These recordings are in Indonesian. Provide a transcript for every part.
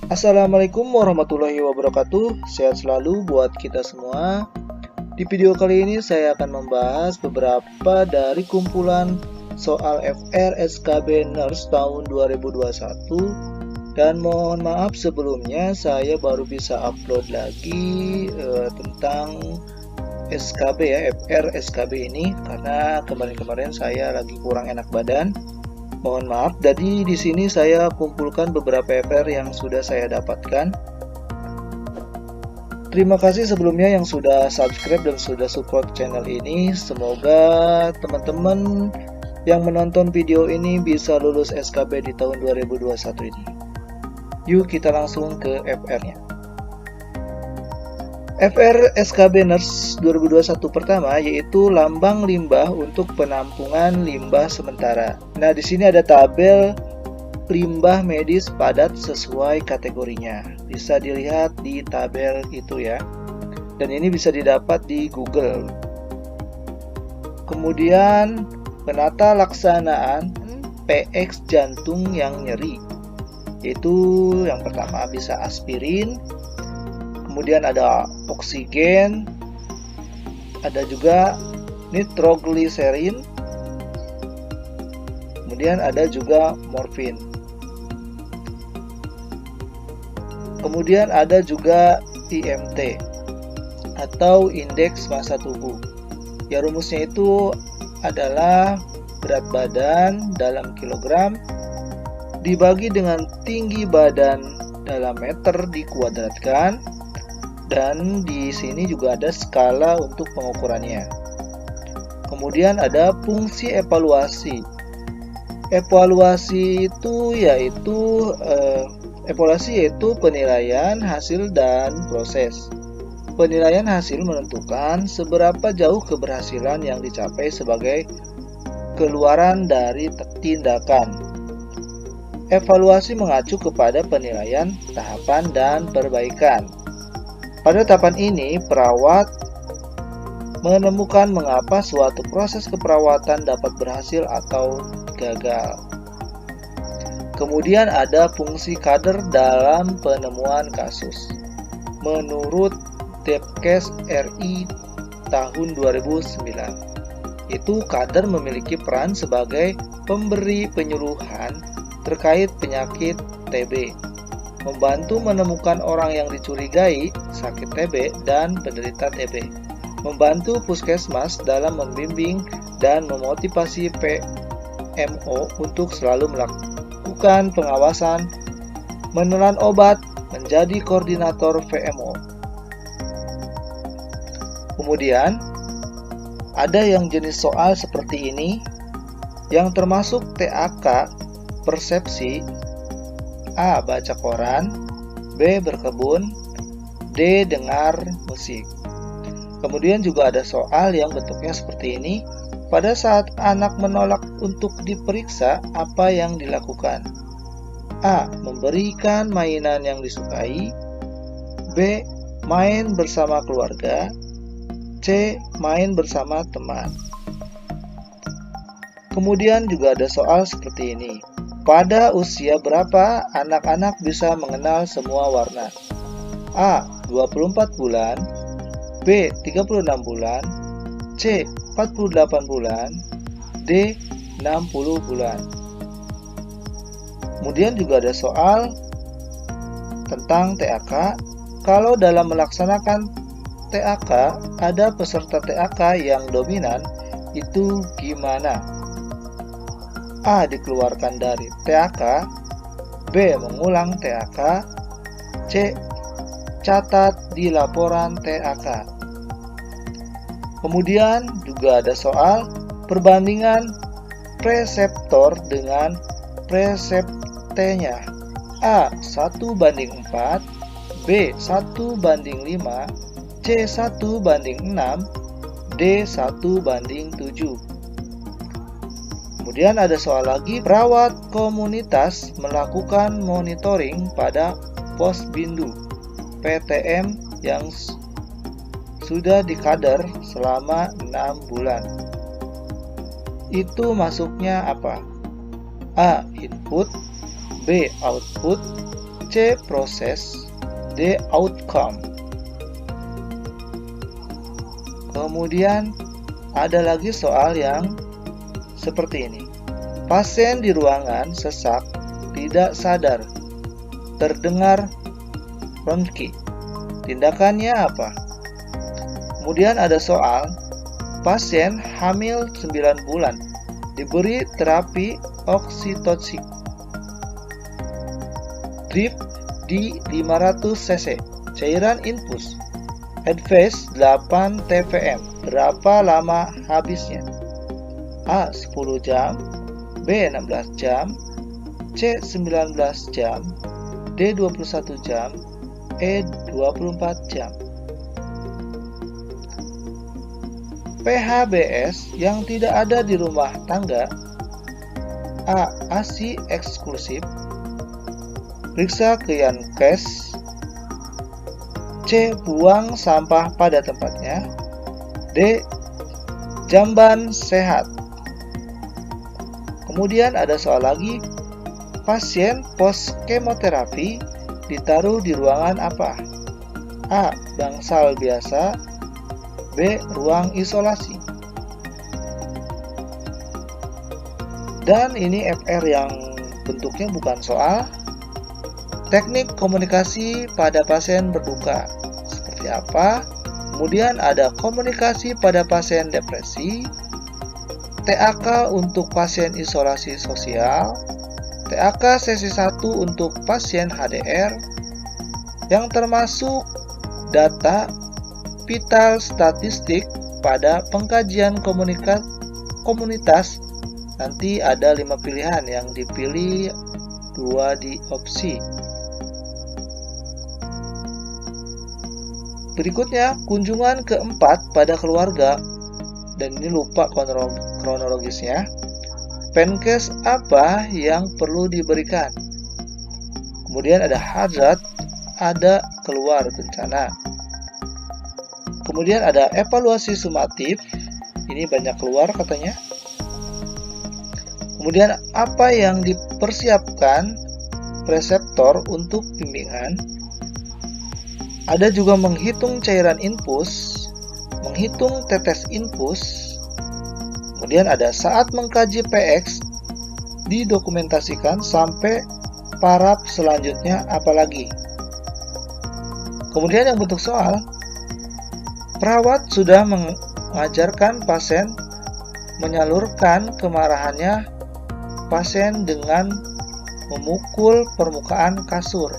Assalamualaikum warahmatullahi wabarakatuh. Sehat selalu buat kita semua. Di video kali ini saya akan membahas beberapa dari kumpulan soal FR SKB Nurse tahun 2021. Dan mohon maaf sebelumnya saya baru bisa upload lagi tentang SKB ya, FR SKB ini karena kemarin-kemarin saya lagi kurang enak badan. Mohon maaf, jadi di sini saya kumpulkan beberapa FR yang sudah saya dapatkan. Terima kasih sebelumnya yang sudah subscribe dan sudah support channel ini. Semoga teman-teman yang menonton video ini bisa lulus SKB di tahun 2021 ini. Yuk kita langsung ke FR-nya. FR SKB Nurse 2021 pertama yaitu lambang limbah untuk penampungan limbah sementara. Nah, di sini ada tabel limbah medis padat sesuai kategorinya. Bisa dilihat di tabel itu ya. Dan ini bisa didapat di Google. Kemudian penata laksanaan PX jantung yang nyeri. Yaitu yang pertama bisa aspirin. Kemudian ada oksigen, ada juga nitrogliserin, kemudian ada juga morfin. Kemudian ada juga IMT atau indeks massa tubuh. Ya, rumusnya itu adalah berat badan dalam kilogram dibagi dengan tinggi badan dalam meter dikuadratkan. Dan di sini juga ada skala untuk pengukurannya. Kemudian ada fungsi evaluasi. Evaluasi yaitu penilaian hasil dan proses. Penilaian hasil menentukan seberapa jauh keberhasilan yang dicapai sebagai keluaran dari tindakan. Evaluasi mengacu kepada penilaian, tahapan, dan perbaikan. Pada tahapan ini, perawat menemukan mengapa suatu proses keperawatan dapat berhasil atau gagal. Kemudian ada fungsi kader dalam penemuan kasus. Menurut Depkes RI tahun 2009, itu kader memiliki peran sebagai pemberi penyuluhan terkait penyakit TB. Membantu menemukan orang yang dicurigai sakit TB dan penderita TB. Membantu puskesmas dalam membimbing dan memotivasi PMO untuk selalu melakukan pengawasan, menelan obat, menjadi koordinator VMO. Kemudian, ada yang jenis soal seperti ini, yang termasuk TAK, persepsi, A. Baca koran, B. Berkebun, D. Dengar musik. Kemudian juga ada soal yang bentuknya seperti ini. Pada saat anak menolak untuk diperiksa, apa yang dilakukan? A. Memberikan mainan yang disukai, B. Main bersama keluarga, C. Main bersama teman. Kemudian juga ada soal seperti ini. Pada usia berapa anak-anak bisa mengenal semua warna? A. 24 bulan, B. 36 bulan, C. 48 bulan, D. 60 bulan. Kemudian juga ada soal tentang TAK. Kalau dalam melaksanakan TAK ada peserta TAK yang dominan, itu gimana? A. Dikeluarkan dari TAK, B. Mengulang TAK, C. Catat di laporan TAK. Kemudian juga ada soal perbandingan preseptor dengan preseptenya. A. 1:4, B. 1:5, C. 1:6, D. 1:7. Kemudian ada soal lagi, perawat komunitas melakukan monitoring pada Posbindu PTM yang sudah dikader selama 6 bulan. Itu masuknya apa? A. Input, B. Output, C. C. Proses, D. Outcome. Kemudian ada lagi soal yang seperti ini. Pasien di ruangan sesak, tidak sadar, terdengar ronki. Tindakannya apa? Kemudian ada soal, pasien hamil 9 bulan, diberi terapi oksitosin, drip di 500 cc, cairan infus, advice 8 TVM, berapa lama habisnya? A. 10 jam, B. 16 jam, C. 19 jam, D. 21 jam, E. 24 jam. PHBS yang tidak ada di rumah tangga. A. ASI eksklusif, periksa ke Yankes. C. Buang sampah pada tempatnya. D. Jamban sehat. Kemudian ada soal lagi, pasien pos kemoterapi ditaruh di ruangan apa? A. Bangsal biasa, B. Ruang isolasi. Dan ini FR yang bentuknya bukan soal. Teknik komunikasi pada pasien berduka seperti apa? Kemudian ada komunikasi pada pasien depresi, TAK untuk pasien isolasi sosial, TAK sesi 1 untuk pasien HDR, yang termasuk data vital statistik pada pengkajian komunitas. Nanti ada 5 pilihan, yang dipilih 2 di opsi. Berikutnya, kunjungan keempat pada keluarga, dan ini lupa kronologisnya. Penkes apa yang perlu diberikan? Kemudian ada hazard, ada keluar bencana. Kemudian ada evaluasi sumatif, ini banyak keluar katanya. Kemudian apa yang dipersiapkan preseptor untuk bimbingan? Ada juga menghitung cairan infus, menghitung tetes infus. Kemudian ada saat mengkaji PX, didokumentasikan sampai paraf selanjutnya apalagi. Kemudian yang bentuk soal, perawat sudah mengajarkan pasien menyalurkan kemarahannya pasien dengan memukul permukaan kasur.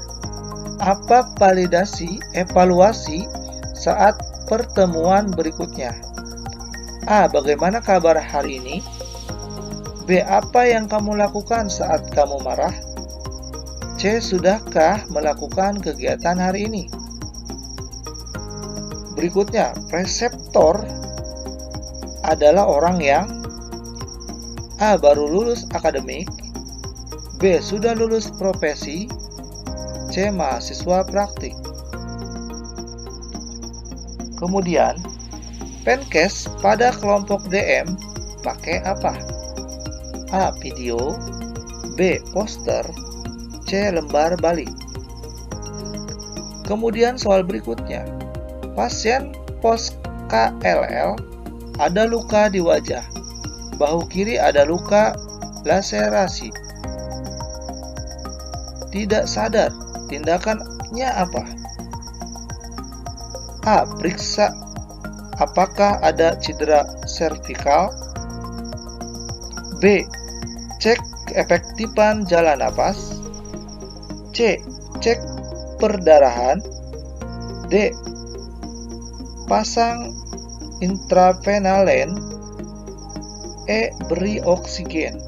Apa evaluasi saat pertemuan berikutnya? A. Bagaimana kabar hari ini? B. Apa yang kamu lakukan saat kamu marah? C. Sudahkah melakukan kegiatan hari ini? Berikutnya, preseptor adalah orang yang A. Baru lulus akademik, B. Sudah lulus profesi, C. Mahasiswa praktik. Kemudian, Penkes pada kelompok DM pakai apa? A. Video, B. Poster, C. Lembar balik. Kemudian soal berikutnya, pasien pos KLL ada luka di wajah, bahu kiri ada luka laserasi, tidak sadar, tindakannya apa? A. Periksa apakah ada cedera servikal. B. Cek keefektifan jalan napas. C. Cek perdarahan. D. Pasang intravenalen. E. Beri oksigen.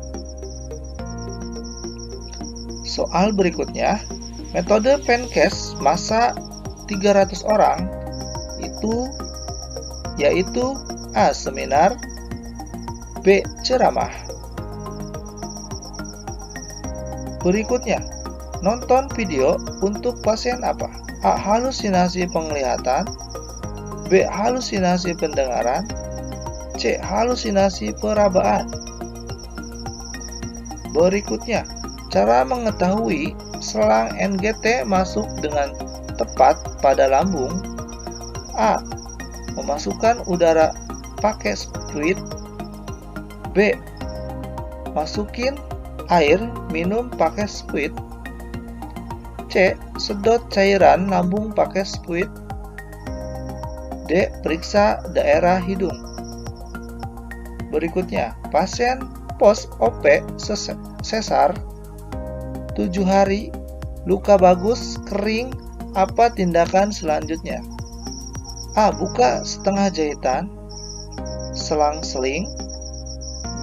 Soal berikutnya, metode Penkes masa 300 orang yaitu A. Seminar, B. Ceramah. Berikutnya, nonton video untuk pasien apa? A. Halusinasi penglihatan, B. Halusinasi pendengaran, C. Halusinasi perabaan. Berikutnya, cara mengetahui selang NGT masuk dengan tepat pada lambung? A. Memasukkan udara pakai spuit. B. Masukin air minum pakai spuit. C. Sedot cairan lambung pakai spuit. D. Periksa daerah hidung. Berikutnya, pasien post-OP sesar 7 hari, luka bagus, kering, apa tindakan selanjutnya? A. Buka setengah jahitan, selang-seling.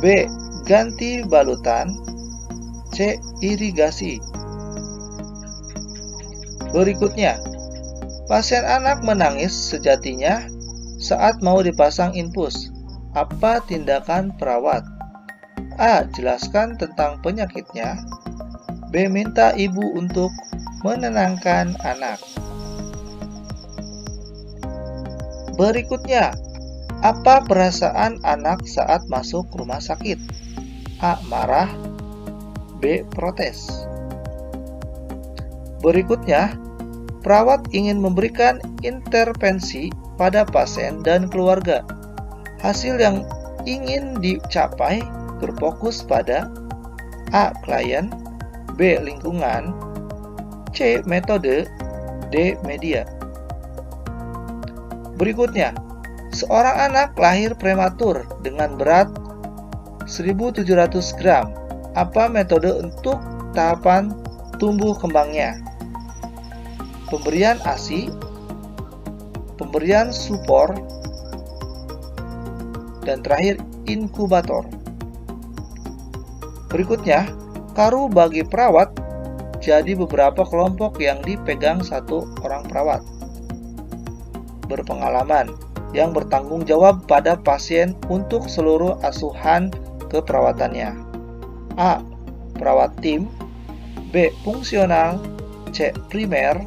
B. Ganti balutan. C. Irigasi. Berikutnya, pasien anak menangis sejatinya saat mau dipasang infus. Apa tindakan perawat? A. Jelaskan tentang penyakitnya. B. Minta ibu untuk menenangkan anak. Berikutnya, apa perasaan anak saat masuk rumah sakit? A. Marah. B. Protes. Berikutnya, perawat ingin memberikan intervensi pada pasien dan keluarga. Hasil yang ingin dicapai berfokus pada A. Klien. B. Lingkungan. C. Metode. D. Media. Berikutnya, seorang anak lahir prematur dengan berat 1.700 gram. Apa metode untuk tahapan tumbuh kembangnya? Pemberian ASI, pemberian supor, dan terakhir inkubator. Berikutnya, karu bagi perawat jadi beberapa kelompok yang dipegang satu orang perawat. Berpengalaman, yang bertanggung jawab pada pasien untuk seluruh asuhan keperawatannya. A. Perawat tim. B. Fungsional. C. Primer.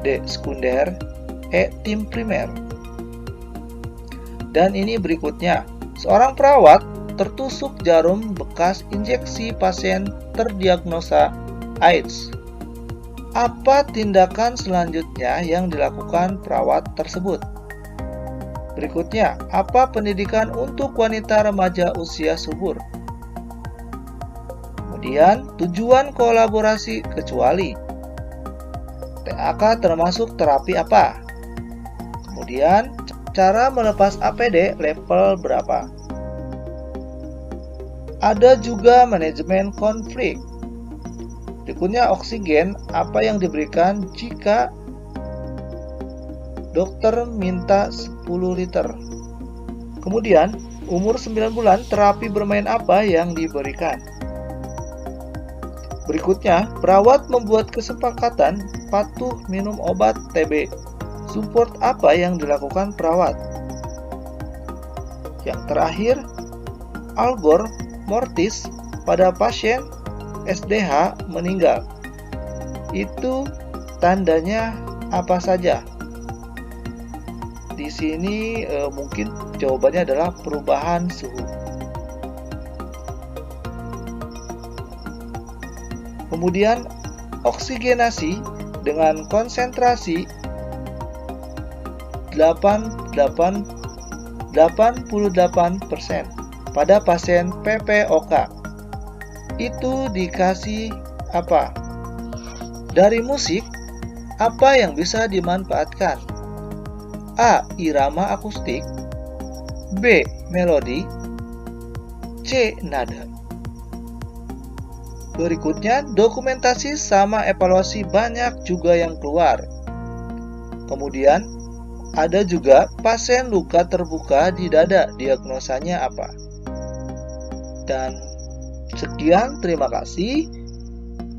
D. Sekunder. E. Tim primer. Dan ini berikutnya, seorang perawat tertusuk jarum bekas injeksi pasien terdiagnosa AIDS. Apa tindakan selanjutnya yang dilakukan perawat tersebut? Berikutnya, apa pendidikan untuk wanita remaja usia subur? Kemudian, tujuan kolaborasi kecuali. TAK termasuk terapi apa? Kemudian, cara melepas APD level berapa? Ada juga manajemen konflik. Berikutnya, oksigen apa yang diberikan jika dokter minta 10 liter. Kemudian, umur 9 bulan terapi bermain apa yang diberikan? Berikutnya, perawat membuat kesepakatan patuh minum obat TB. Support apa yang dilakukan perawat? Yang terakhir, algor mortis pada pasien SDH meninggal. Itu tandanya apa saja? Di sini mungkin jawabannya adalah perubahan suhu. Kemudian oksigenasi dengan konsentrasi 88% pada pasien PPOK. Itu dikasih apa? Dari musik, apa yang bisa dimanfaatkan? A. Irama akustik. B. Melodi. C. Nada. Berikutnya, dokumentasi sama evaluasi banyak juga yang keluar. Kemudian, ada juga pasien luka terbuka di dada, diagnosanya apa? Dan sekian, terima kasih.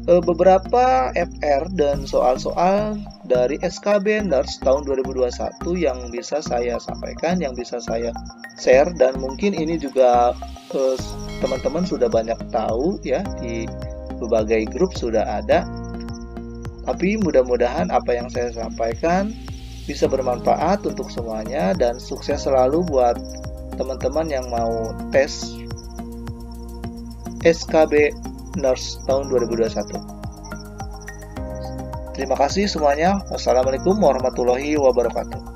Beberapa FR dan soal-soal dari SKB Nurse tahun 2021 yang bisa saya sampaikan, yang bisa saya share, dan mungkin ini juga teman-teman sudah banyak tahu ya, di berbagai grup sudah ada. Tapi mudah-mudahan apa yang saya sampaikan bisa bermanfaat untuk semuanya, dan sukses selalu buat teman-teman yang mau tes SKB Nurse tahun 2021. Terima kasih semuanya. Wassalamualaikum warahmatullahi wabarakatuh.